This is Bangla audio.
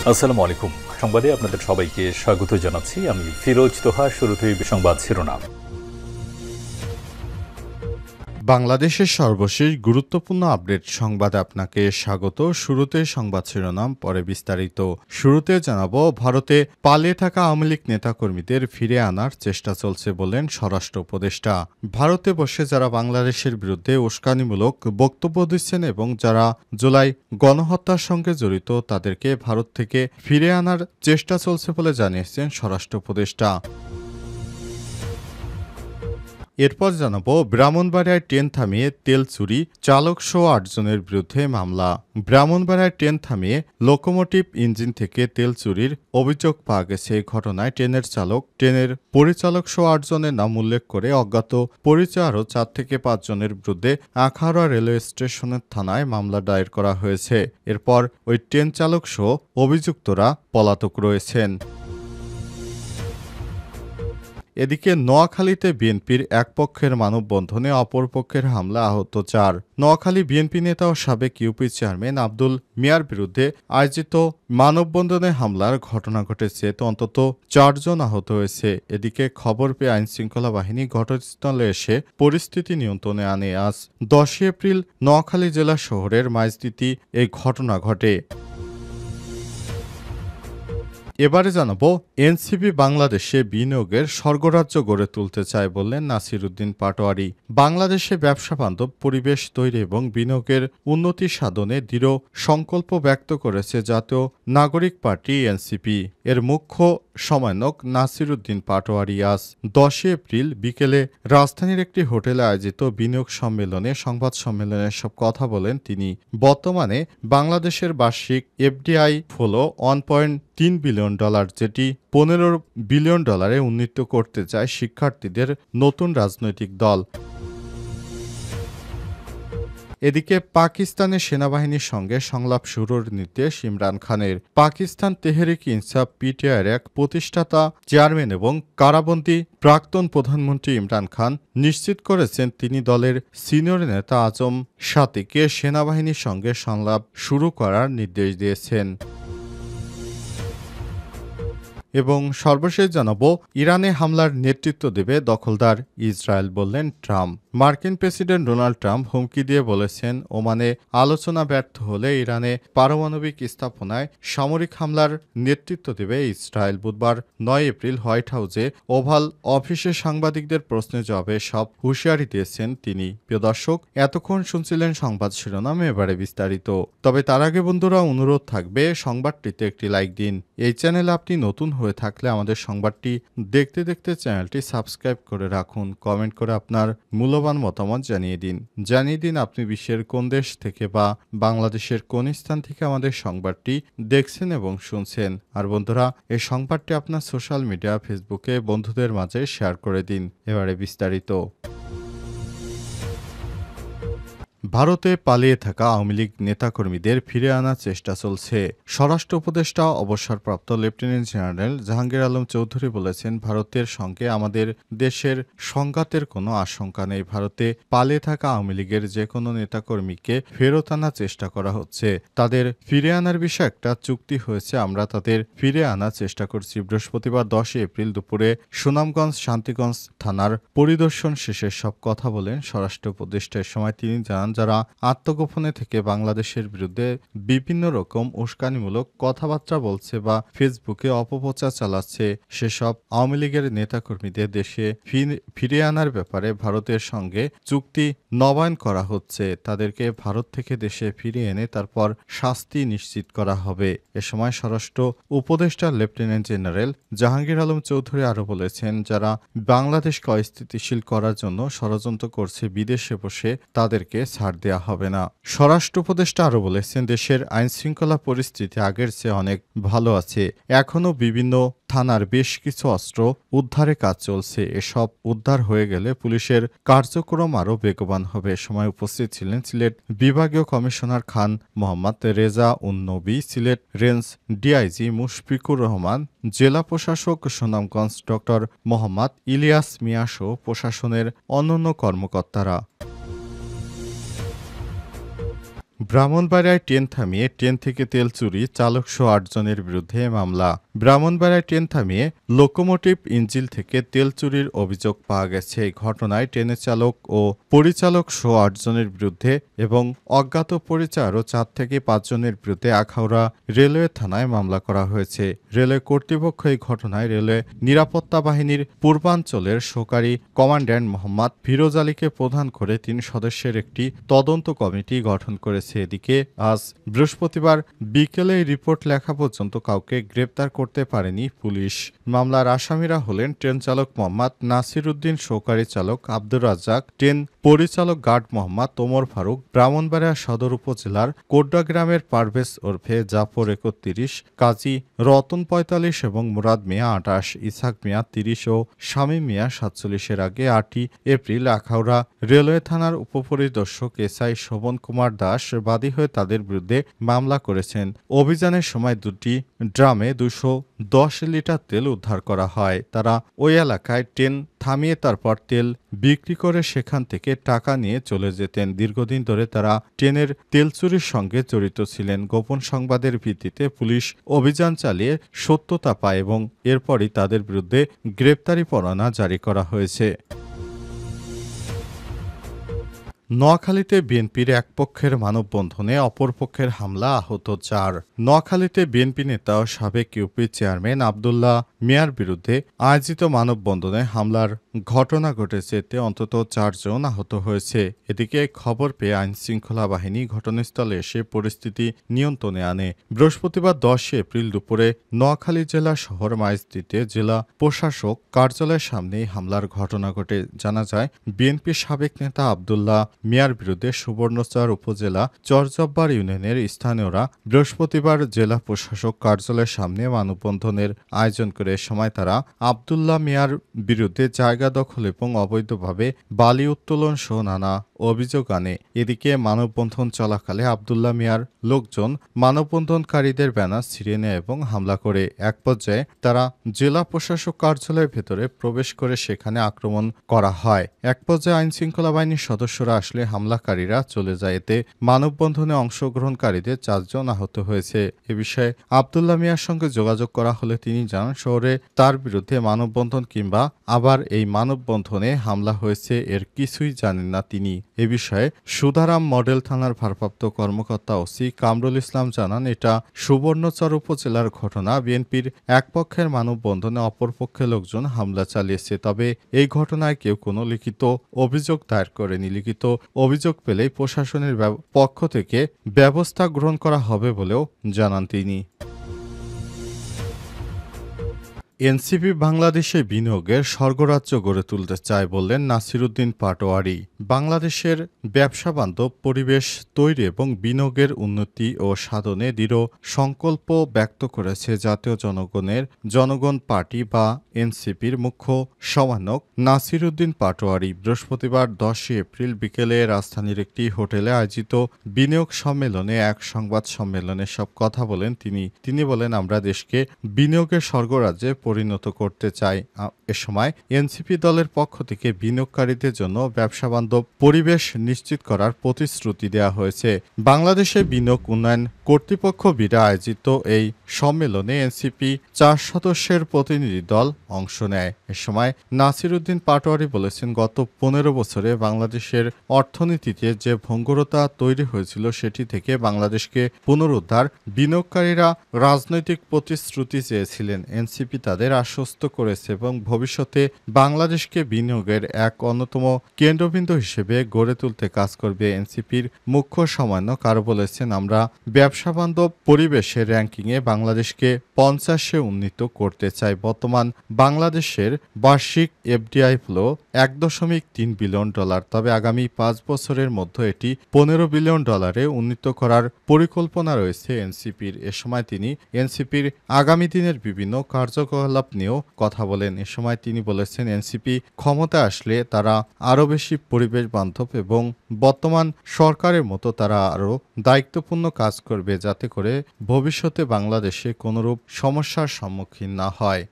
আসসালামু আলাইকুম। সংবাদে আপনাদের সবাইকে স্বাগত জানাচ্ছি। আমি ফিরোজ তোহা। শুরুতেই সংবাদ শিরোনাম। বাংলাদেশের সর্বশেষ গুরুত্বপূর্ণ আপডেট সংবাদে আপনাকে স্বাগত। শুরুতে সংবাদ শিরোনাম, পরে বিস্তারিত। শুরুতে জানাবো, ভারতে পালিয়ে থাকা আওয়ামী লীগ নেতাকর্মীদের ফিরে আনার চেষ্টা চলছে বললেন স্বরাষ্ট্র উপদেষ্টা। ভারতে বসে যারা বাংলাদেশের বিরুদ্ধে উস্কানিমূলক বক্তব্য দিচ্ছেন এবং যারা জুলাই গণহত্যার সঙ্গে জড়িত তাদেরকে ভারত থেকে ফিরে আনার চেষ্টা চলছে বলে জানিয়েছেন স্বরাষ্ট্র উপদেষ্টা। এরপর জানাবো, ব্রাহ্মণবাড়িয়ায় ট্রেন থামিয়ে তেল চুরি, চালকসহ ৮ জনের বিরুদ্ধে মামলা। ব্রাহ্মণবাড়িয়ায় ট্রেন থামিয়ে লোকোমোটিভ ইঞ্জিন থেকে তেল চুরির অভিযোগ পাওয়া গেছে। এই ঘটনায় ট্রেনের চালক, ট্রেনের পরিচালক সহ ৮ জনের নাম উল্লেখ করে অজ্ঞাত পরিচয় আরও ৪ থেকে ৫ জনের বিরুদ্ধে আখাউড়া রেলওয়ে স্টেশনের থানায় মামলা দায়ের করা হয়েছে। এরপর ওই ট্রেন চালক সহ অভিযুক্তরা পলাতক রয়েছেন। এদিকে নোয়াখালীতে বিএনপির এক পক্ষের মানববন্ধনে অপর পক্ষের হামলা, আহত ৪। নোয়াখালী বিএনপি নেতা ও সাবেক ইউপি চেয়ারম্যান আব্দুল মিয়ার বিরুদ্ধে আয়োজিত মানববন্ধনে হামলার ঘটনা ঘটেছে। অন্তত ৪ জন আহত হয়েছে। এদিকে খবর পেয়ে আইনশৃঙ্খলা বাহিনী ঘটনাস্থলে এসে পরিস্থিতি নিয়ন্ত্রণে আনে। আজ ১০ এপ্রিল নোয়াখালী জেলা শহরের মাইজদিতে এই ঘটনা ঘটে। এবারে জানাবো, এনসিপি বাংলাদেশে বিনিয়োগের স্বর্গরাজ্য গড়ে তুলতে চায় বললেন নাসির উদ্দিন পাটোয়ারি। বাংলাদেশে ব্যবসা বান্ধব পরিবেশ তৈরি এবং বিনিয়োগের উন্নতি সাধনে দৃঢ় সংকল্প ব্যক্ত করেছে জাতীয় নাগরিক পার্টি এনসিপি এর মুখ্য সমন্বয়ক নাসির উদ্দিন পাটোয়ারি। আজ ১০ এপ্রিল বিকেলে রাজধানীর একটি হোটেলে আয়োজিত বিনিয়োগ সম্মেলনে সংবাদ সম্মেলনে সব কথা বলেন তিনি। বর্তমানে বাংলাদেশের বার্ষিক এফডিআই হল $1.3 বিলিয়ন, যেটি $15 বিলিয়ন উন্নীত করতে চায় শিক্ষার্থীদের নতুন রাজনৈতিক দল। এদিকে পাকিস্তানের সেনাবাহিনীর সঙ্গে সংলাপ শুরুর নির্দেশ ইমরান খানের। পাকিস্তান তেহরিক ইনসাফ পিটিআইয়ের এক প্রতিষ্ঠাতা চেয়ারম্যান এবং কারাবন্দী প্রাক্তন প্রধানমন্ত্রী ইমরান খান নিশ্চিত করেছেন তিনি দলের সিনিয়র নেতা আজম সাতিকে সেনাবাহিনীর সঙ্গে সংলাপ শুরু করার নির্দেশ দিয়েছেন। এবং সর্বশেষ জানাবো, ইরানে হামলার নেতৃত্ব দেবে দখলদার ইসরায়েল বললেন ট্রাম্প। মার্কিন প্রেসিডেন্ট ডোনাল্ড ট্রাম্প হুমকি দিয়ে বলেছেন, ওমানে আলোচনা ব্যর্থ হলে ইরানে পারমাণবিক স্থাপনায় সামরিক হামলার নেতৃত্ব দেবে ইসরায়েল। বুধবার ৯ এপ্রিল হোয়াইট হাউসে ওভাল অফিসে সাংবাদিকদের প্রশ্নের জবাবে সব হুঁশিয়ারি দিয়েছেন তিনি। প্রিয় দর্শক, এতক্ষণ শুনছিলেন সংবাদ শিরোনাম, এবারে বিস্তারিত। তবে তার আগে বন্ধুরা, অনুরোধ থাকবে সংবাদটিতে একটি লাইক দিন। এই চ্যানেলে আপনি নতুন হয়ে থাকলে আমাদের সংবাদটি দেখতে দেখতে চ্যানেলটি সাবস্ক্রাইব করে রাখুন। কমেন্ট করে আপনার মূল্যবান মতামত জানিয়ে দিন আপনি বিশ্বের কোন দেশ থেকে বা বাংলাদেশের কোন স্থান থেকে আমাদের সংবাদটি দেখছেন এবং শুনছেন। আর বন্ধুরা, এই সংবাদটি আপনার সোশ্যাল মিডিয়া ফেসবুকে বন্ধুদের মাঝে শেয়ার করে দিন। এবারে বিস্তারিত। ভারতে পালিয়ে থাকা আওয়ামী লীগ নেতাকর্মীদের ফিরে আনার চেষ্টা চলছে। স্বরাষ্ট্র উপদেষ্টা অবসরপ্রাপ্ত লেফটেন্যান্ট জেনারেল জাহাঙ্গীর আলম চৌধুরী বলেছেন, ভারতের সঙ্গে আমাদের দেশের সংঘাতের কোনো আশঙ্কা নেই। ভারতে পালিয়ে থাকা আওয়ামী লীগের যে কোনো নেতাকর্মীকে ফেরত আনার চেষ্টা করা হচ্ছে। তাদের ফিরে আনার বিষয়ে একটা চুক্তি হয়েছে, আমরা তাদের ফিরে আনার চেষ্টা করছি। বৃহস্পতিবার ১০ এপ্রিল দুপুরে সুনামগঞ্জ শান্তিগঞ্জ থানার পরিদর্শন শেষে সব কথা বলেন স্বরাষ্ট্র উপদেষ্টার। সময় তিনি জানান, যারা আত্মগোপনে থেকে বাংলাদেশের বিরুদ্ধে বিভিন্ন রকম উস্কানিমূলক কথাবার্তা বলছে বা ফেসবুকে অপপ্রচার চালাচ্ছে, সেসব আওয়ামী লীগের নেতাকর্মীদের দেশে ফিরিয়ে আনার ব্যাপারে ভারতের সঙ্গে চুক্তি নবায়ন করা হচ্ছে। তাদেরকে ভারত থেকে দেশে ফিরিয়ে এনে তারপর শাস্তি নিশ্চিত করা হবে। এ সময় স্বরাষ্ট্র উপদেষ্টা লেফটেন্যান্ট জেনারেল জাহাঙ্গীর আলম চৌধুরী আরও বলেছেন, যারা বাংলাদেশকে অস্থিতিশীল করার জন্য ষড়যন্ত্র করছে বিদেশে বসে তাদেরকে ছাড় দেয়া হবে না। স্বরাষ্ট্র উপদেষ্টা আরও বলেছেন, দেশের আইনশৃঙ্খলা পরিস্থিতি আগের চেয়ে অনেক ভালো আছে। এখনও বিভিন্ন থানার বেশ কিছু অস্ত্র উদ্ধারে কাজ চলছে। এসব উদ্ধার হয়ে গেলে পুলিশের কার্যক্রম আরও বেগবান হবে। সময় উপস্থিত ছিলেন সিলেট বিভাগীয় কমিশনার খান মোহাম্মদ রেজা উন নবী, সিলেট রেঞ্জ ডিআইজি মুশফিকুর রহমান, জেলা প্রশাসক সুনামগঞ্জ ডক্টর মোহাম্মদ ইলিয়াস মিয়া সহ প্রশাসনের অন্যান্য কর্মকর্তারা। ব্রাহ্মণবাড়িয়ায় ট্রেন থামিয়ে ট্রেন থেকে তেল চুরি চালকসহ ৮ জনের বিরুদ্ধে মামলা। ব্রাহ্মণবাড়িয়ায় ট্রেন থামিয়ে লোকোমোটিভ ইঞ্জিল থেকে তেল চুরির অভিযোগ পাওয়া গেছে। এই ঘটনায় ট্রেনের চালক ও পরিচালক সহ ৮ জনের বিরুদ্ধে এবং অজ্ঞাত পরিচয় আরও ৪ থেকে ৫ জনের বিরুদ্ধে আখাউড়া রেলওয়ে থানায় মামলা করা হয়েছে। রেলওয়ে কর্তৃপক্ষ এই ঘটনায় রেলওয়ে নিরাপত্তা বাহিনীর পূর্বাঞ্চলের সহকারী কমান্ড্যান্ট মোহাম্মদ ফিরোজ আলীকে প্রধান করে ৩ সদস্যের একটি তদন্ত কমিটি গঠন করেছে। এদিকে আজ বৃহস্পতিবার বিকেলে এই রিপোর্ট লেখা পর্যন্ত কাউকে গ্রেপ্তার করতে পারেনি পুলিশ। মামলার আসামিরা হলেন ট্রেন চালক মোহাম্মদ নাসির উদ্দিন, সহকারী চালক আব্দুর রাজ্জাক, ট্রেন পরিচালক গার্ড মোহাম্মদ ওমর ফারুক, ব্রাহ্মণবাড়িয়া সদর উপজেলার কোড্ডা গ্রামের পারভেজ ওরফে জাফর ৩১, কাজী রতন ৪৫ এবং মুরাদ মিয়া ২৮, ইসাক মিয়া ৩০ ও শামীম মিয়া ৪৭-এর আগে ৮ই এপ্রিল আখাউড়া রেলওয়ে থানার উপপরিদর্শক এসআই শোভন কুমার দাস বাদী হয়ে তাদের বিরুদ্ধে মামলা করেছেন। অভিযানের সময় দুটি ড্রামে ২১০ লিটার তেল উদ্ধার করা হয়। তারা ওই এলাকায় ট্রেন থামিয়ে তারপর তেল বিক্রি করে সেখান থেকে টাকা নিয়ে চলে যেতেন। দীর্ঘদিন ধরে তারা ট্রেনের তেল চুরির সঙ্গে জড়িত ছিলেন। গোপন সংবাদের ভিত্তিতে পুলিশ অভিযান চালিয়ে সত্যতা পায় এবং এরপরই তাদের বিরুদ্ধে গ্রেপ্তারি পরোয়ানা জারি করা হয়েছে। নোয়াখালীতে বিএনপির এক পক্ষের মানববন্ধনে অপর পক্ষের হামলা, আহত ৪। নোয়াখালীতে বিএনপি নেতা ও সাবেক ইউপি চেয়ারম্যান আব্দুল্লাহ মিয়ার বিরুদ্ধে আয়োজিত মানববন্ধনে হামলার ঘটনা ঘটেছে। এতে অন্তত ৪ জন আহত হয়েছে। এদিকে খবর পেয়ে আইনশৃঙ্খলা বাহিনী ঘটনাস্থলে এসে পরিস্থিতি নিয়ন্ত্রণে আনে। বৃহস্পতিবার ১০ এপ্রিল দুপুরে নোয়াখালী জেলা শহর মাইজদীতে জেলা প্রশাসক কার্যালয়ের সামনেই হামলার ঘটনা ঘটে। জানা যায় বিএনপির সাবেক নেতা আব্দুল্লাহ মিয়ার বিরুদ্ধে সুবর্ণচর উপজেলা চরজব্বার ইউনিয়নের স্থানীয়রা বৃহস্পতিবার জেলা প্রশাসক কার্যালয়ের সামনে মানববন্ধনের আয়োজন করে। সময় তারা আব্দুল্লাহ মিয়ার বিরুদ্ধে জায়গা দখল এবং অবৈধভাবে বালি উত্তোলন সহ নানা অভিযোগ আনে। এদিকে মানববন্ধন চলাকালে আব্দুল্লাহ মিয়ার লোকজন মানববন্ধনকারীদের ব্যানার ছিঁড়ে নেয় এবং হামলা করে। এক পর্যায়ে তারা জেলা প্রশাসক কার্যালয়ের ভেতরে প্রবেশ করে সেখানে আক্রমণ করা হয়। এক পর্যায়ে আইনশৃঙ্খলা বাহিনীর সদস্যরা আসলে হামলাকারীরা চলে যায়। এতে মানববন্ধনে অংশগ্রহণকারীদের ৪ জন আহত হয়েছে। এ বিষয়ে আব্দুল্লাহ মিয়ার সঙ্গে যোগাযোগ করা হলে তিনি জানান শহরে তার বিরুদ্ধে মানববন্ধন কিংবা আবার এই মানববন্ধনে হামলা হয়েছে এর কিছুই জানেন না তিনি। এ বিষয়ে সুধারাম মডেল থানার ভারপ্রাপ্ত কর্মকর্তা ওসি কামরুল ইসলাম জানান, এটা সুবর্ণচর উপজেলার ঘটনা। বিএনপির এক পক্ষের মানববন্ধনে অপর পক্ষের লোকজন হামলা চালিয়েছে। তবে এই ঘটনায় কেউ কোনো লিখিত অভিযোগ দায়ের করেনি। লিখিত অভিযোগ পেলেই প্রশাসনের পক্ষ থেকে ব্যবস্থা গ্রহণ করা হবে বলেও জানান তিনি। এনসিপি বাংলাদেশে বিনিয়োগের স্বর্গরাজ্য গড়ে তুলতে চায় বললেন নাসির উদ্দিন পাটোয়ারি। বাংলাদেশের ব্যবসাবান্ধব পরিবেশ তৈরি এবং বিনিয়োগের উন্নতি ও সাধনে দৃঢ় সংকল্প ব্যক্ত করেছে জাতীয় জনগণ পার্টি বা এনসিপির মুখ্য সমন্বয়ক নাসির উদ্দিন পাটোয়ারি। বৃহস্পতিবার ১০ এপ্রিল বিকেলে রাজধানীর একটি হোটেলে আয়োজিত বিনিয়োগ সম্মেলনে এক সংবাদ সম্মেলনে সব কথা বলেন তিনি বলেন, আমরা দেশকে বিনিয়োগের স্বর্গরাজ্যে পরিণত করতে চাই। এ সময় এনসিপি দলের পক্ষ থেকে বিনিয়োগকারীদের জন্য ব্যবসাবান্ধব পরিবেশ নিশ্চিত করার প্রতিশ্রুতি দেওয়া হয়েছে। বাংলাদেশে বিনিয়োগ উন্নয়ন কর্তৃপক্ষ বিডা আয়োজিত এই সম্মেলনে এনসিপি ৪ সদস্যের প্রতিনিধি দল অংশ নেয়। এ সময় নাসির উদ্দিন পাটোয়ারি বলেছেন, গত ১৫ বছরে বাংলাদেশের অর্থনীতিতে যে ভঙ্গুরতা তৈরি হয়েছিল সেটি থেকে বাংলাদেশকে পুনরুদ্ধার বিনিয়োগকারীরা রাজনৈতিক প্রতিশ্রুতি চেয়েছিলেন। এনসিপি তাদের আশ্বস্ত করেছে এবং ভবিষ্যতে বাংলাদেশকে বিনিয়োগের এক অন্যতম কেন্দ্রবিন্দু হিসেবে গড়ে তুলতে কাজ করবে। এনসিপির মুখ্য সমন্বয়ক আরও বলেছেন, আমরা ব্যবসাবান্ধব পরিবেশের র্যাঙ্কিংয়ে বাংলাদেশকে ৫০-এ উন্নীত করতে চাই। বর্তমান বাংলাদেশের বার্ষিক এফডিআই হল $১.৩ বিলিয়ন। তবে আগামী ৫ বছরের মধ্যে এটি $১৫ বিলিয়ন উন্নীত করার পরিকল্পনা রয়েছে এনসিপির। এ সময় তিনি এনসিপির আগামী দিনের বিভিন্ন কার্যকলাপ নিয়েও কথা বলেন। এ সময় তিনি বলেছেন, এনসিপি ক্ষমতা আসলে তারা আরও বেশি পরিবেশ বান্ধব এবং বর্তমান সরকারের মতো তারা আরও দায়িত্বপূর্ণ কাজ করবে যাতে করে ভবিষ্যতে বাংলাদেশে কোনোরূপ সমস্যার সম্মুখীন না হয়।